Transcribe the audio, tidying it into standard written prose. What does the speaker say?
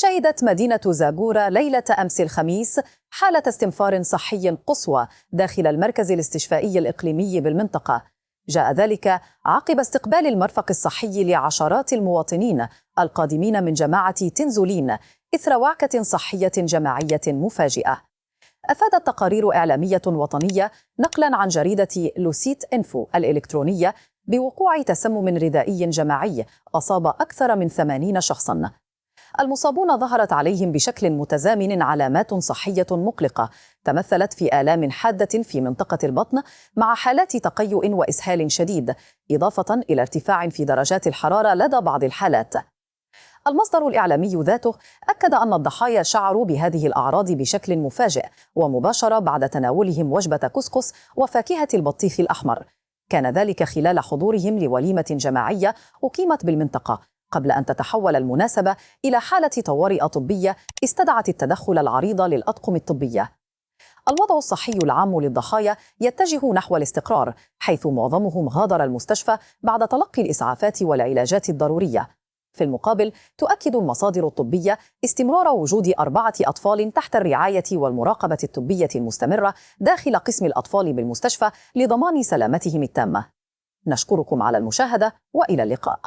شهدت مدينة زاغورا ليلة أمس الخميس حالة استنفار صحي قصوى داخل المركز الاستشفائي الإقليمي بالمنطقة. جاء ذلك عقب استقبال المرفق الصحي لعشرات المواطنين القادمين من جماعة تنزولين إثر وعكة صحية جماعية مفاجئة. أفادت تقارير إعلامية وطنية نقلاً عن جريدة لوسيت إنفو الإلكترونية بوقوع تسمم غذائي جماعي أصاب أكثر من 80 شخصاً. المصابون ظهرت عليهم بشكل متزامن علامات صحية مقلقة تمثلت في آلام حادة في منطقة البطن مع حالات تقيؤ وإسهال شديد، إضافة إلى ارتفاع في درجات الحرارة لدى بعض الحالات. المصدر الإعلامي ذاته أكد أن الضحايا شعروا بهذه الأعراض بشكل مفاجئ ومباشرة بعد تناولهم وجبة كسكس وفاكهة البطيخ الأحمر. كان ذلك خلال حضورهم لوليمة جماعية أقيمت بالمنطقة، قبل أن تتحول المناسبة إلى حالة طوارئ طبية استدعت التدخل العريض للأطقم الطبية. الوضع الصحي العام للضحايا يتجه نحو الاستقرار، حيث معظمهم غادر المستشفى بعد تلقي الإسعافات والعلاجات الضرورية. في المقابل، تؤكد المصادر الطبية استمرار وجود 4 أطفال تحت الرعاية والمراقبة الطبية المستمرة داخل قسم الأطفال بالمستشفى لضمان سلامتهم التامة. نشكركم على المشاهدة وإلى اللقاء.